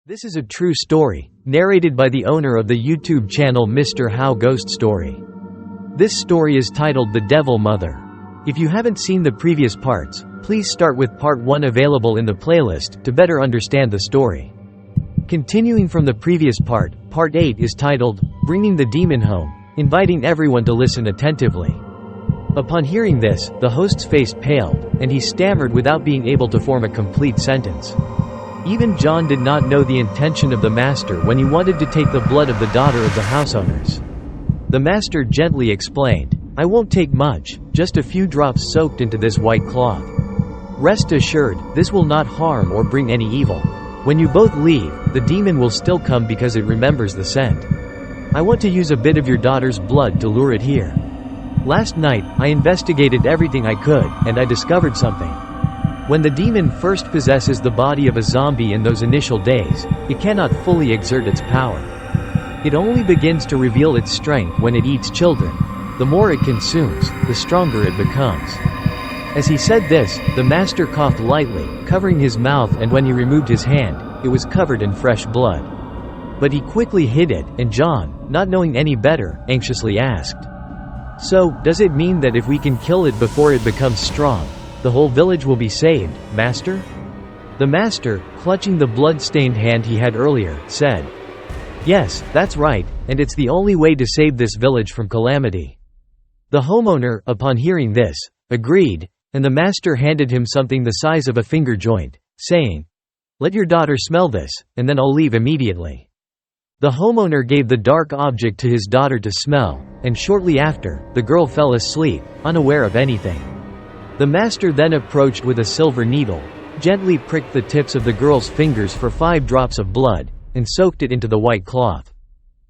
This is a true story, narrated by the owner of the YouTube channel Mr. How Ghost Story. This story is titled The Devil Mother. If you haven't seen the previous parts, please start with part 1 available in the playlist to better understand the story. Continuing from the previous part, part 8 is titled, Bringing the Demon Home, inviting everyone to listen attentively. Upon hearing this, the host's face paled, and he stammered without being able to form a complete sentence. Even John did not know the intention of the master when he wanted to take the blood of the daughter of the house owners. The master gently explained, "I won't take much, just a few drops soaked into this white cloth. Rest assured, this will not harm or bring any evil. When you both leave, the demon will still come because it remembers the scent. I want to use a bit of your daughter's blood to lure it here. Last night, I investigated everything I could, and I discovered something. When the demon first possesses the body of a zombie in those initial days, it cannot fully exert its power. It only begins to reveal its strength when it eats children. The more it consumes, the stronger it becomes." As he said this, the master coughed lightly, covering his mouth, and when he removed his hand, it was covered in fresh blood. But he quickly hid it, and John, not knowing any better, anxiously asked, "So, does it mean that if we can kill it before it becomes strong, the whole village will be saved, master?" The master, clutching the blood-stained hand he had earlier, said, "Yes, that's right, and it's the only way to save this village from calamity." The homeowner, upon hearing this, agreed, and the master handed him something the size of a finger joint, saying, "Let your daughter smell this, and then I'll leave immediately." The homeowner gave the dark object to his daughter to smell, and shortly after, the girl fell asleep, unaware of anything. The master then approached with a silver needle, gently pricked the tips of the girl's fingers for 5 drops of blood, and soaked it into the white cloth.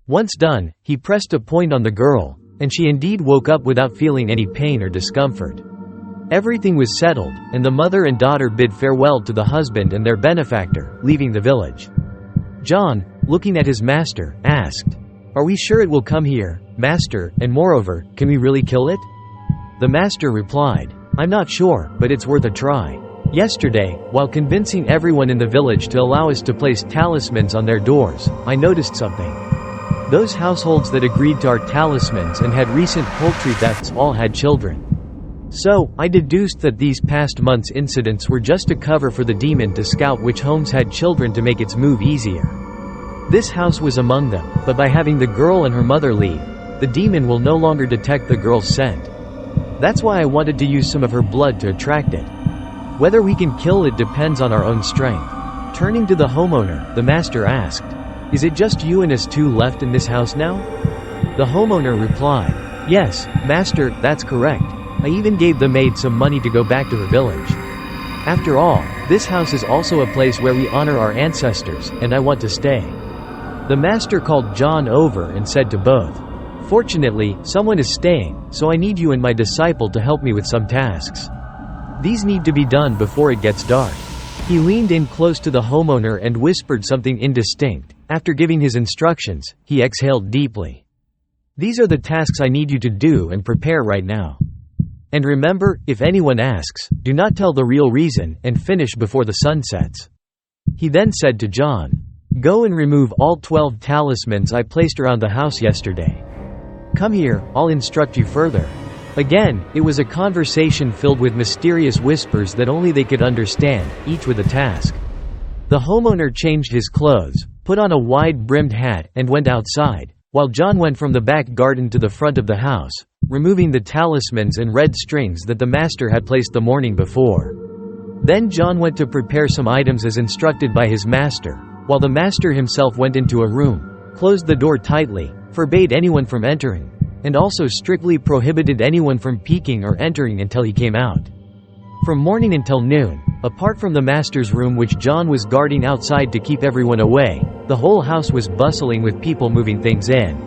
Once done, he pressed a point on the girl, and she indeed woke up without feeling any pain or discomfort. Everything was settled, and the mother and daughter bid farewell to the husband and their benefactor, leaving the village. John, looking at his master, asked, "Are we sure it will come here, master, and moreover, can we really kill it?" The master replied, "I'm not sure, but it's worth a try. Yesterday, while convincing everyone in the village to allow us to place talismans on their doors, I noticed something. Those households that agreed to our talismans and had recent poultry thefts all had children. So, I deduced that these past months' incidents were just a cover for the demon to scout which homes had children to make its move easier. This house was among them, but by having the girl and her mother leave, the demon will no longer detect the girl's scent. That's why I wanted to use some of her blood to attract it. Whether we can kill it depends on our own strength." Turning to the homeowner, the master asked, "Is it just you and us two left in this house now?" The homeowner replied, "Yes, master, that's correct. I even gave the maid some money to go back to her village. After all, this house is also a place where we honor our ancestors, and I want to stay." The master called John over and said to both, "Fortunately, someone is staying, so I need you and my disciple to help me with some tasks. These need to be done before it gets dark." He leaned in close to the homeowner and whispered something indistinct. After giving his instructions, he exhaled deeply. "These are the tasks I need you to do and prepare right now. And remember, if anyone asks, do not tell the real reason, and finish before the sun sets." He then said to John, "Go and remove all 12 talismans I placed around the house yesterday. Come here, I'll instruct you further." Again, it was a conversation filled with mysterious whispers that only they could understand, each with a task. The homeowner changed his clothes, put on a wide-brimmed hat, and went outside, while John went from the back garden to the front of the house, removing the talismans and red strings that the master had placed the morning before. Then John went to prepare some items as instructed by his master, while the master himself went into a room, closed the door tightly, forbade anyone from entering, and also strictly prohibited anyone from peeking or entering until he came out. From morning until noon, apart from the master's room which John was guarding outside to keep everyone away, the whole house was bustling with people moving things in.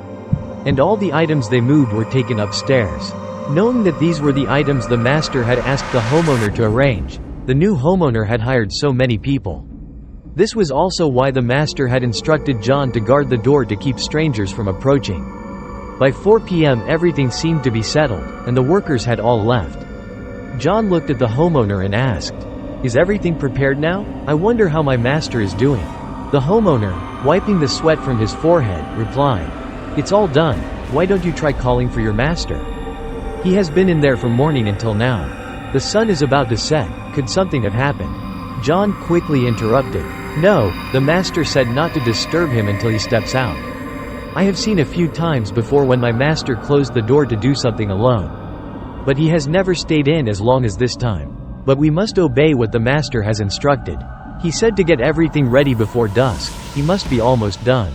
And all the items they moved were taken upstairs. Knowing that these were the items the master had asked the homeowner to arrange, the new homeowner had hired so many people. This was also why the master had instructed John to guard the door to keep strangers from approaching. By 4 p.m. everything seemed to be settled, and the workers had all left. John looked at the homeowner and asked, "Is everything prepared now? I wonder how my master is doing." The homeowner, wiping the sweat from his forehead, replied, "It's all done. Why don't you try calling for your master? He has been in there from morning until now. The sun is about to set. Could something have happened?" John quickly interrupted. "No, the master said not to disturb him until he steps out. I have seen a few times before when my master closed the door to do something alone. But he has never stayed in as long as this time. But we must obey what the master has instructed. He said to get everything ready before dusk. He must be almost done.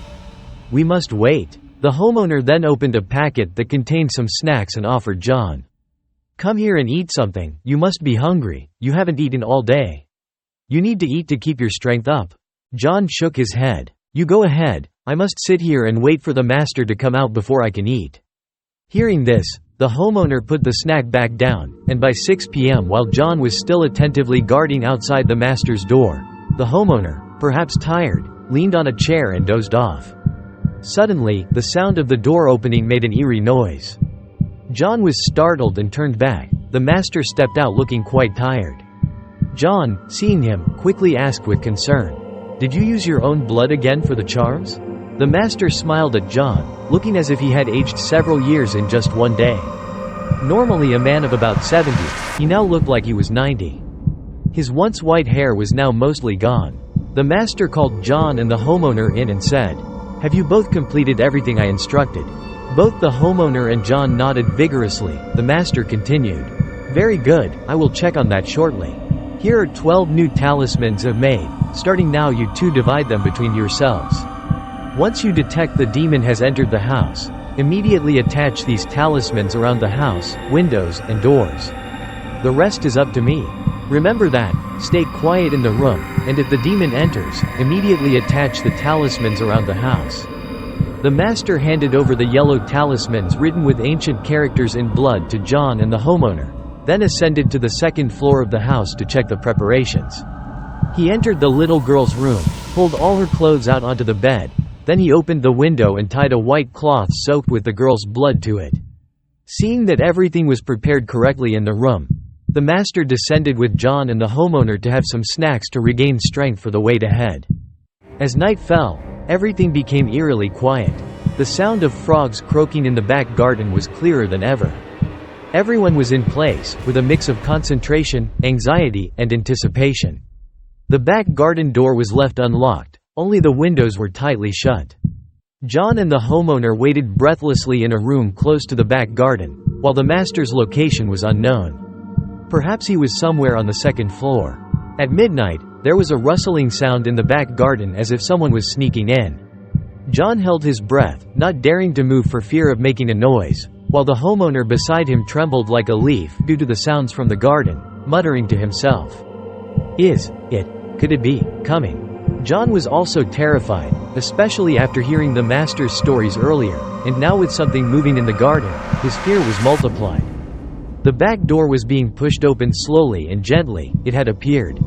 We must wait." The homeowner then opened a packet that contained some snacks and offered John. "Come here and eat something. You must be hungry. You haven't eaten all day. You need to eat to keep your strength up." John shook his head. "You go ahead. I must sit here and wait for the master to come out before I can eat." Hearing this, the homeowner put the snack back down, and by 6 p.m. while John was still attentively guarding outside the master's door, the homeowner, perhaps tired, leaned on a chair and dozed off. Suddenly, the sound of the door opening made an eerie noise. John was startled and turned back. The master stepped out looking quite tired. John, seeing him, quickly asked with concern, "Did you use your own blood again for the charms?" The master smiled at John, looking as if he had aged several years in just one day. Normally a man of about 70, he now looked like he was 90. His once white hair was now mostly gone. The master called John and the homeowner in and said, "Have you both completed everything I instructed?" Both the homeowner and John nodded vigorously. The master continued, "Very good, I will check on that shortly. Here are 12 new talismans I've made. Starting now you two divide them between yourselves. Once you detect the demon has entered the house, immediately attach these talismans around the house, windows, and doors. The rest is up to me. Remember that, stay quiet in the room, and if the demon enters, immediately attach the talismans around the house." The master handed over the yellow talismans written with ancient characters in blood to John and the homeowner, then ascended to the second floor of the house to check the preparations. He entered the little girl's room, pulled all her clothes out onto the bed, then he opened the window and tied a white cloth soaked with the girl's blood to it. Seeing that everything was prepared correctly in the room, the master descended with John and the homeowner to have some snacks to regain strength for the wait ahead. As night fell, everything became eerily quiet. The sound of frogs croaking in the back garden was clearer than ever. Everyone was in place, with a mix of concentration, anxiety, and anticipation. The back garden door was left unlocked, only the windows were tightly shut. John and the homeowner waited breathlessly in a room close to the back garden, while the master's location was unknown. Perhaps he was somewhere on the second floor. At midnight, there was a rustling sound in the back garden as if someone was sneaking in. John held his breath, not daring to move for fear of making a noise, while the homeowner beside him trembled like a leaf due to the sounds from the garden, muttering to himself, Could it be coming?" John was also terrified, especially after hearing the master's stories earlier, and now with something moving in the garden, his fear was multiplied. The back door was being pushed open slowly and gently. It had appeared.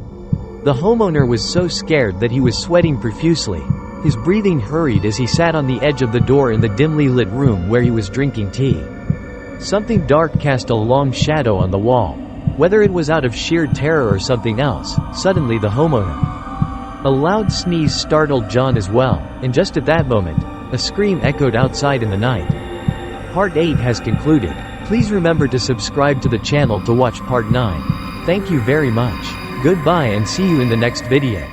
The homeowner was so scared that he was sweating profusely. His breathing hurried as he sat on the edge of the door in the dimly lit room where he was drinking tea. Something dark cast a long shadow on the wall. Whether it was out of sheer terror or something else, suddenly the homeowner. A loud sneeze startled John as well, and just at that moment, a scream echoed outside in the night. Part 8 has concluded. Please remember to subscribe to the channel to watch Part 9. Thank you very much. Goodbye and see you in the next video.